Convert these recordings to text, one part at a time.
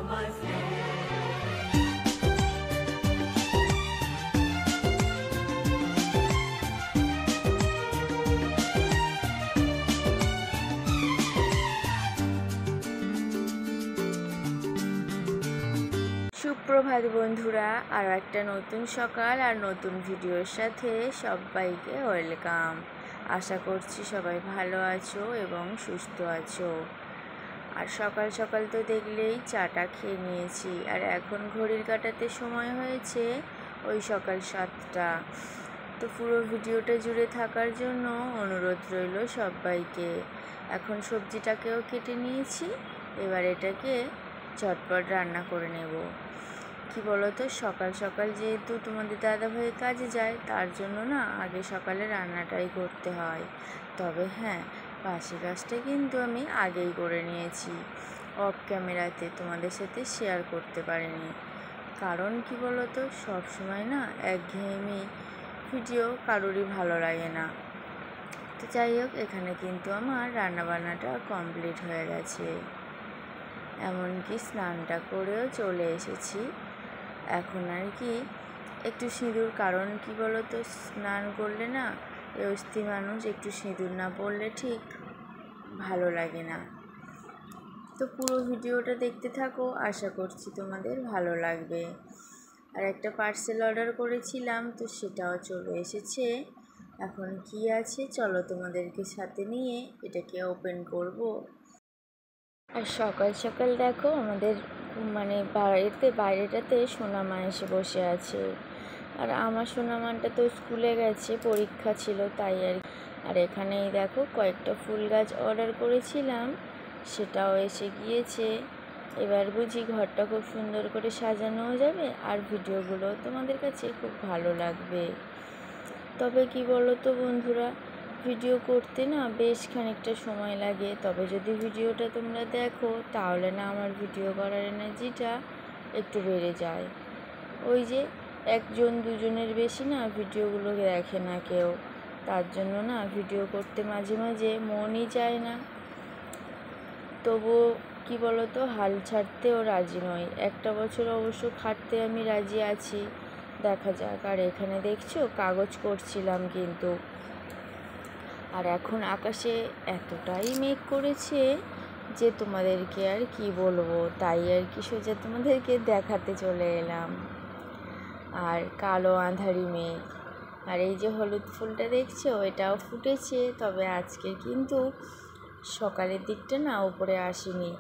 my friend. সুপ্রভাত বন্ধুরা, আর একটা নতুন সকাল আর নতুন ভিডিওর সাথে সবাইকে ওয়েলকাম। আশা করছি সবাই ভালো আছো এবং সুস্থ আছো। আর সকাল সকাল তো দেখলেই চাটা খেয়ে নিয়েছি, আর এখন ঘড়ির কাঁটাতে সময় হয়েছে ওই সকাল 7টা। তো পুরো ভিডিওটা জুড়ে থাকার জন্য অনুরোধ রইল সবাইকে। এখন সবজিটাকেও কেটে নিয়েছি, এবার এটাকে ঝটপট রান্না করে নেব। কি বলো তো, সকাল সকাল যেহেতু তোমাদের দাদাভাই কাজে যায়, তার জন্য না আগে সকালে রান্নাটাই করতে হয়। তবে হ্যাঁ, বাসি কাজটা কিন্তু আমি আগেই করে নিয়েছি, অফ ক্যামেরাতে তোমাদের সাথে শেয়ার করতে পারিনি। কারণ কি বলো তো, সবসময় না একঘেয়েমি ভিডিও কারোরই ভালো লাগে না। তো যাই হোক, এখানে কিন্তু আমার রান্নাবান্নাটা কমপ্লিট হয়ে গেছে, এমনকি স্নানটা করেও চলে এসেছি। এখন আর কি একটু সিঁদুর, কারণ কি বলো তো, স্নান করলে না অস্থি মানুষ, একটু সিঁদুর না পড়লে ঠিক ভালো লাগে না। তো পুরো ভিডিওটা দেখতে থাকো, আশা করছি তোমাদের ভালো লাগবে। আর একটা পার্সেল অর্ডার করেছিলাম, তো সেটাও চলে এসেছে। এখন কি আছে চলো তোমাদেরকে সাথে নিয়ে এটাকে ওপেন করব। আর সকাল সকাল দেখো আমাদের বাইরেটাতে সোনামা এসে বসে আছে। আর আমার সোনামানটা তো স্কুলে গেছে, পরীক্ষা ছিল তাই আর এখানেই দেখো কয়েকটা ফুল গাছ অর্ডার করেছিলাম, সেটাও এসে গিয়েছে। এবার বুঝি ঘরটা খুব সুন্দর করে সাজানোও যাবে, আর ভিডিওগুলো তোমাদের কাছে খুব ভালো লাগবে। তবে কি বলো তো বন্ধুরা, ভিডিও করতে না বেশ খানিকটা সময় লাগে, তবে যদি ভিডিওটা তোমরা দেখো তাহলে না আমার ভিডিও করার এনার্জিটা একটু বেড়ে যায়। ওই যে একজন দুজনের বেশি না ভিডিওগুলো দেখে না কেউ, তার জন্য না ভিডিও করতে মাঝে মাঝে মনই চায় না। তবুও কি বলো তো, হাল ছাড়তেও রাজি নই। একটা বছর অবশ্য খাটতে আমি রাজি আছি, দেখা যাক। আর এখানে দেখছো কাগজ করছিলাম কিন্তু, আর এখন আকাশে এতটাই মেঘ করেছে যে তোমাদেরকে আর কি বলবো, তাই আর কি সোজা তোমাদেরকে দেখাতে চলে এলাম। আর কালো আঁধারি মেঘ, আর এই যে হলুদ ফুলটা দেখছো এটাও ফুটেছে, তবে আজকে কিন্তু সকালের দিকটা না উপরে আসেনি।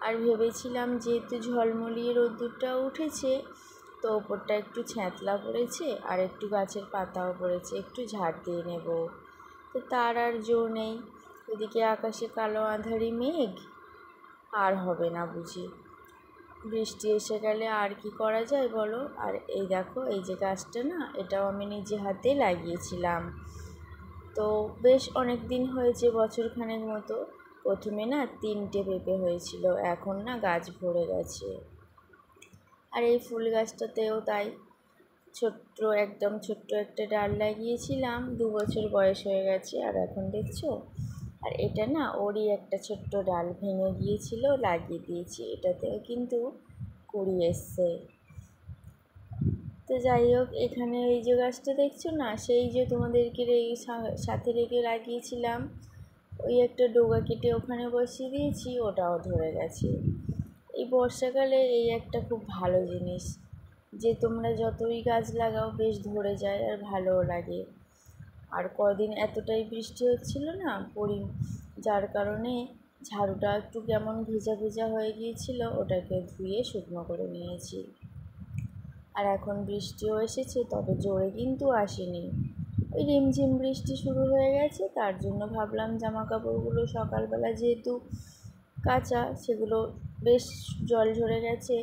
আর ভেবেছিলাম যেহেতু ঝলমলিয়ে রোদ্দুরটা উঠেছে, তো ওপরটা একটু ছ্যাঁতলা পড়েছে আর একটু গাছের পাতাও পড়েছে, একটু ঝাড় দিয়ে নেব। তো তার আর জো নেই, এদিকে আকাশে কালো আঁধারি মেঘ, আর হবে না বুঝি। বৃষ্টি এসে গেলে আর কি করা যায় বলো। আর এই দেখো এই যে গাছটা না, এটাও আমি নিজে হাতে লাগিয়েছিলাম। তো বেশ অনেক দিন হয়েছে, বছরখানেক মতো। প্রথমে না 3টে পেঁপে হয়েছিল, এখন না গাছ ভরে গেছে। আর এই ফুল গাছটাতেও তাই, একদম ছোট্ট একটা ডাল লাগিয়েছিলাম, 2 বছর বয়স হয়ে গেছে, আর এখন দেখছো। আর এটা না ওরই একটা ছোট্ট ডাল ভেঙে গিয়েছিল, লাগিয়ে দিয়েছি, এটাতেও কিন্তু কুড়ি এসছে। তো যাই হোক, এখানে এই যে গাছটা দেখছো না, সেই যে তোমাদেরকে সাথে রেখে লাগিয়েছিলাম, ওই একটা ডোগা কেটে ওখানে বসিয়ে দিয়েছি, ওটাও ধরে গেছে। এই বর্ষাকালে এই একটা খুব ভালো জিনিস যে তোমরা যতই গাছ লাগাও বেশ ধরে যায় আর ভালোও লাগে। আর কদিন এতটাই বৃষ্টি হচ্ছিল না যার কারণে ঝাড়ুটা একটু কেমন ভেজা ভেজা হয়ে গিয়েছিল, ওটাকে ধুয়ে শুকনো করে নিয়েছি। আর এখন বৃষ্টিও এসেছে, তবে জোরে কিন্তু আসেনি, ওই রিমঝিম বৃষ্টি শুরু হয়ে গেছে। তার জন্য ভাবলাম জামা কাপড়গুলো সকালবেলা যেহেতু কাঁচা, সেগুলো বেশ জল ঝরে গেছে,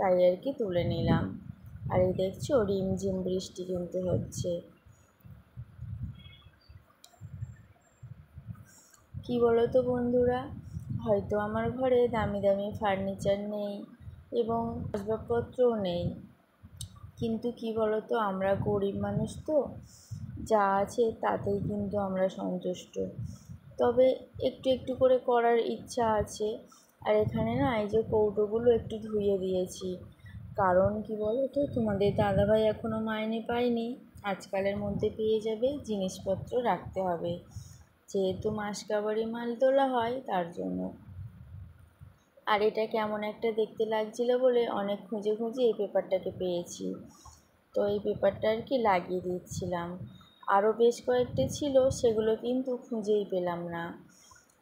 তাই আর কি তুলে নিলাম। আর এই দেখছো রিমঝিম বৃষ্টি কিন্তু হচ্ছে। কি বলো তো বন্ধুরা, হয়তো আমার ঘরে দামি দামি ফার্নিচার নেই এবং আসবাবপত্রও নেই, কিন্তু কি বলো তো, আমরা গরিব মানুষ, তো যা আছে তাতেই কিন্তু আমরা সন্তুষ্ট। তবে একটু একটু করে করার ইচ্ছা আছে, আর এখানে না এই যে কৌটোগুলো একটু ধুয়ে দিয়েছি, কারণ কি বলো তো, তোমাদের দাদাভাই এখনও মাইনে পায়নি, আজকালের মধ্যে পেয়ে যাবে, জিনিসপত্র রাখতে হবে, যেহেতু মাসকাবারি মাল তোলা হয় তার জন্য। আর এটা কেমন একটা দেখতে লাগছিল বলে অনেক খুঁজে খুঁজে এই পেপারটাকে পেয়েছি, তো এই পেপারটা আর কি লাগিয়ে দিচ্ছিলাম। আরও বেশ কয়েকটা ছিল, সেগুলো কিন্তু খুঁজেই পেলাম না।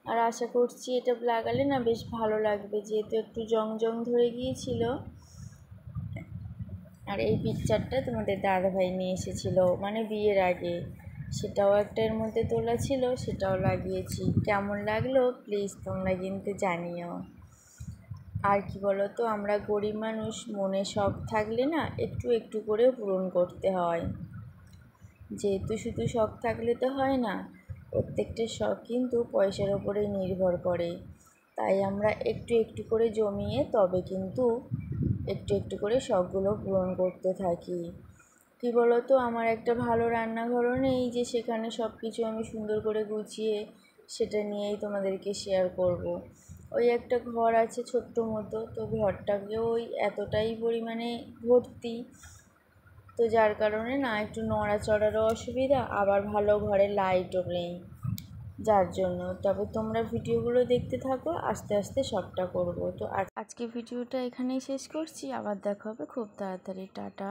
আর আশা করছি এটা লাগালে না বেশ ভালো লাগবে, যেহেতু একটু জং জং ধরে গিয়েছিল। আর এই পিকচারটা তোমাদের দাদাভাই নিয়ে এসেছিলো মানে বিয়ের আগে, সেটাও একটা এর মধ্যে তোলা ছিল, সেটাও লাগিয়েছি। কেমন লাগলো প্লিজ তোমরা কিন্তু জানিও। আর কি বলো তো, আমরা গরিব মানুষ, মনে শখ থাকলে না একটু একটু করে পূরণ করতে হয়, যেহেতু শুধু শখ থাকলে তো হয় না, প্রত্যেকটা শখ কিন্তু পয়সার ওপরেই নির্ভর করে, তাই আমরা একটু একটু করে জমিয়ে তবে কিন্তু একটু একটু করে শখগুলো পূরণ করতে থাকি। কী বলো তো, আমার একটা ভালো রান্নাঘরও নেই যে সেখানে সব কিছু আমি সুন্দর করে গুছিয়ে সেটা নিয়েই তোমাদেরকে শেয়ার করব। ওই একটা ঘর আছে ছোট্ট মতো, তো ঘরটাকেও ওই এতটাই পরিমাণে ভর্তি, তো যার কারণে না একটু নড়াচড়ারও অসুবিধা, আবার ভালো ঘরে লাইটও নেই, যার জন্য। তবে তোমরা ভিডিওগুলো দেখতে থাকো, আস্তে আস্তে সবটা করব। তো আজকে ভিডিওটা এখানেই শেষ করছি, আবার দেখা হবে খুব তাড়াতাড়ি। টাটা।